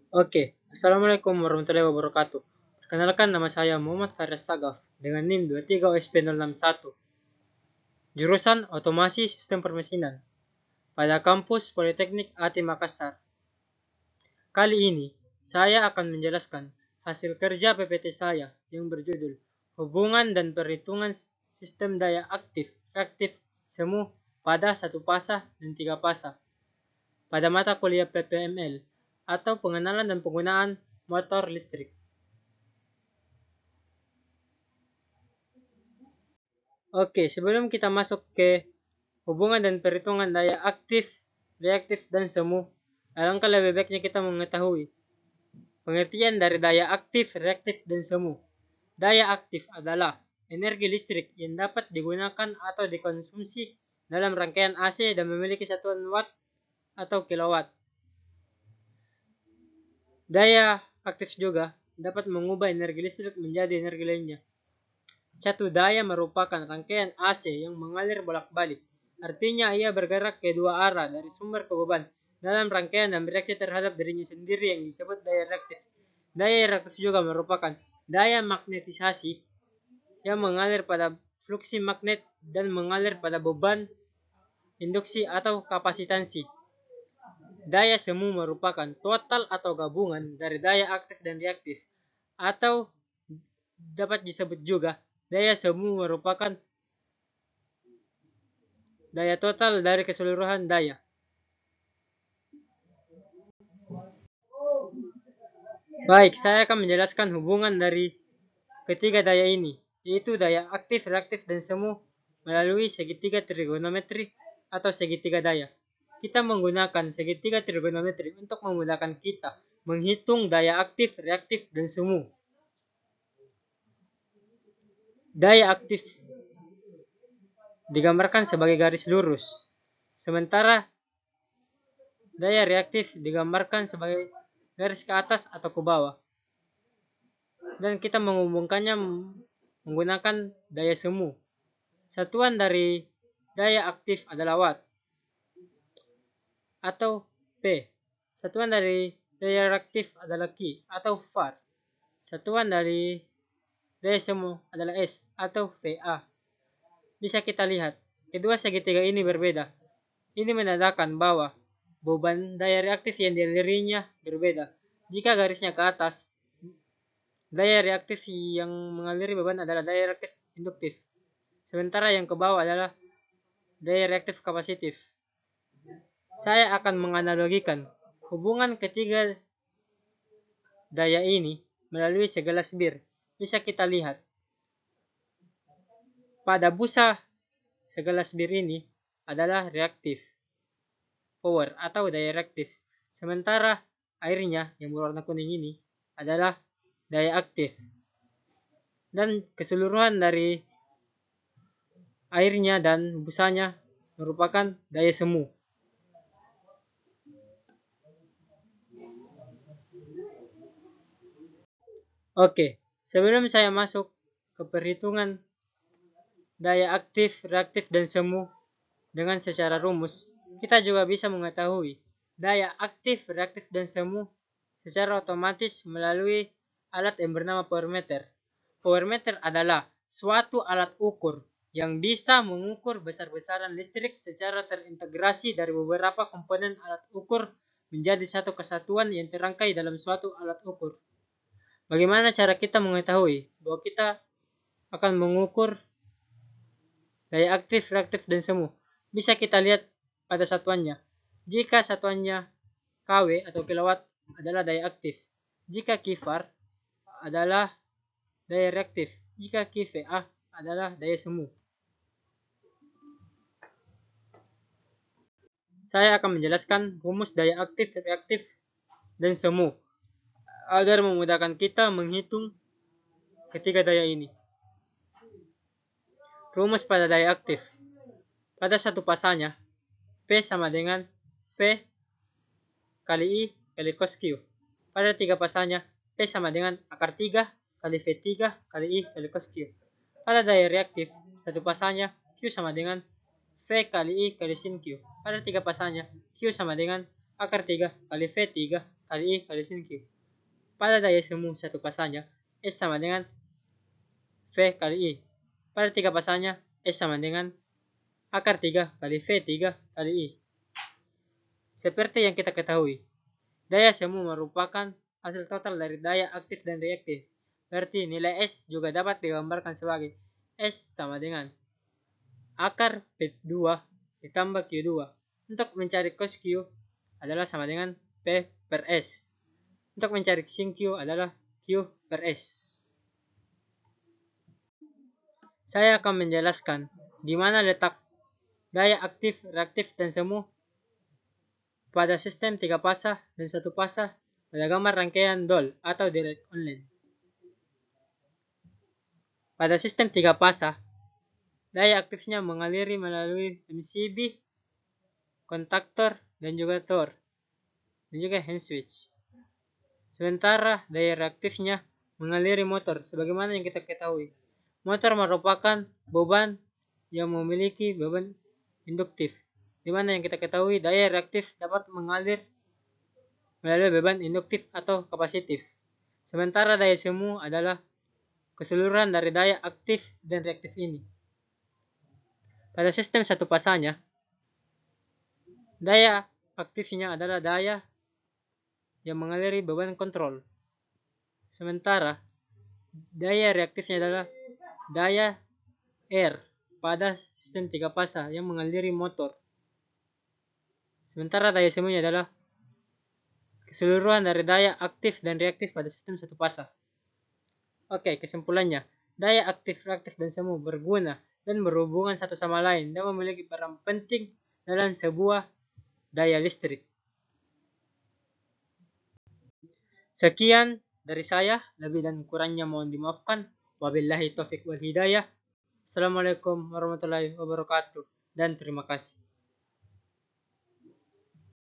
Oke, Assalamualaikum warahmatullahi wabarakatuh. Perkenalkan, nama saya Muhammad Faris Sagaf dengan NIM 23OSP061, jurusan Otomasi Sistem Permesinan pada kampus Politeknik ATI Makassar. Kali ini, saya akan menjelaskan hasil kerja PPT saya yang berjudul Hubungan dan Perhitungan Sistem Daya Aktif Reaktif Semu pada satu pasa dan tiga pasa pada mata kuliah PPML atau pengenalan dan penggunaan motor listrik. Oke, sebelum kita masuk ke hubungan dan perhitungan daya aktif, reaktif, dan semu, alangkah lebih baiknya kita mengetahui pengertian dari daya aktif, reaktif, dan semu. Daya aktif adalah energi listrik yang dapat digunakan atau dikonsumsi dalam rangkaian AC dan memiliki satuan watt atau kilowatt. Daya aktif juga dapat mengubah energi listrik menjadi energi lainnya. Satu daya merupakan rangkaian AC yang mengalir bolak-balik. Artinya ia bergerak ke dua arah dari sumber ke beban dalam rangkaian dan bereaksi terhadap dirinya sendiri yang disebut daya reaktif. Daya reaktif juga merupakan daya magnetisasi yang mengalir pada fluksi magnet dan mengalir pada beban induksi atau kapasitansi. Daya semu merupakan total atau gabungan dari daya aktif dan reaktif, atau dapat disebut juga daya semu merupakan daya total dari keseluruhan daya. Baik, saya akan menjelaskan hubungan dari ketiga daya ini, yaitu daya aktif, reaktif, dan semu melalui segitiga trigonometri atau segitiga daya. Kita menggunakan segitiga trigonometri untuk memudahkan kita menghitung daya aktif, reaktif, dan semu. Daya aktif digambarkan sebagai garis lurus, sementara daya reaktif digambarkan sebagai garis ke atas atau ke bawah. Dan kita menghubungkannya menggunakan daya semu. Satuan dari daya aktif adalah watt atau P. Satuan dari daya reaktif adalah Q atau var. Satuan dari daya semu adalah S atau VA. Bisa kita lihat, kedua segitiga ini berbeda. Ini menandakan bahwa beban daya reaktif yang dialirinya berbeda. Jika garisnya ke atas, daya reaktif yang mengaliri beban adalah daya reaktif induktif. Sementara yang ke bawah adalah daya reaktif kapasitif. Saya akan menganalogikan hubungan ketiga daya ini melalui segelas bir. Bisa kita lihat. Pada busa segelas bir ini adalah reaktif power atau daya reaktif. Sementara airnya yang berwarna kuning ini adalah daya aktif. Dan keseluruhan dari airnya dan busanya merupakan daya semu. Oke, sebelum saya masuk ke perhitungan daya aktif, reaktif, dan semu dengan secara rumus, kita juga bisa mengetahui daya aktif, reaktif, dan semu secara otomatis melalui alat yang bernama power meter. Power meter adalah suatu alat ukur yang bisa mengukur besar-besaran listrik secara terintegrasi dari beberapa komponen alat ukur menjadi satu kesatuan yang terangkai dalam suatu alat ukur. Bagaimana cara kita mengetahui bahwa kita akan mengukur daya aktif, reaktif, dan semu? Bisa kita lihat pada satuannya. Jika satuannya kW atau kilowatt adalah daya aktif. Jika kvar adalah daya reaktif. Jika kVA adalah daya semu. Saya akan menjelaskan rumus daya aktif, reaktif, dan semu agar memudahkan kita menghitung ketiga daya ini. Rumus pada daya aktif. Pada satu pasanya, P sama dengan V kali I kali cos Q. Pada tiga pasanya, P sama dengan akar 3 kali V3 kali I kali cos Q. Pada daya reaktif, satu pasanya, Q sama dengan V kali I kali sin Q. Pada tiga pasanya, Q sama dengan akar 3 kali V3 kali I kali sin Q. Pada daya semu satu pasanya, S sama dengan V kali I. Pada 3 pasanya, S sama dengan akar 3 kali V 3 kali I. Seperti yang kita ketahui, daya semu merupakan hasil total dari daya aktif dan reaktif. Berarti nilai S juga dapat digambarkan sebagai S sama dengan akar P2 ditambah Q2. Untuk mencari cos Q adalah sama dengan P per S. Untuk mencari sin Q adalah Q per S. Saya akan menjelaskan di mana letak daya aktif, reaktif, dan semu pada sistem 3 fasa dan 1 fasa pada gambar rangkaian DOL atau direct online. Pada sistem 3 fasa, daya aktifnya mengaliri melalui MCB, kontaktor, dan juga Tor, dan juga hand switch. Sementara daya reaktifnya mengaliri motor, sebagaimana yang kita ketahui. Motor merupakan beban yang memiliki beban induktif, di mana yang kita ketahui daya reaktif dapat mengalir melalui beban induktif atau kapasitif. Sementara daya semu adalah keseluruhan dari daya aktif dan reaktif ini. Pada sistem satu pasanya, daya aktifnya adalah daya yang mengaliri beban kontrol. Sementara daya reaktifnya adalah daya R pada sistem 3 fasa yang mengaliri motor. Sementara daya semuanya adalah keseluruhan dari daya aktif dan reaktif pada sistem 1 fasa. Oke, kesimpulannya, daya aktif, reaktif, dan semu berguna dan berhubungan satu sama lain dan memiliki peran penting dalam sebuah daya listrik. Sekian dari saya, lebih dan kurangnya mohon dimaafkan. Wabillahi taufiq wal hidayah. Assalamualaikum warahmatullahi wabarakatuh dan terima kasih.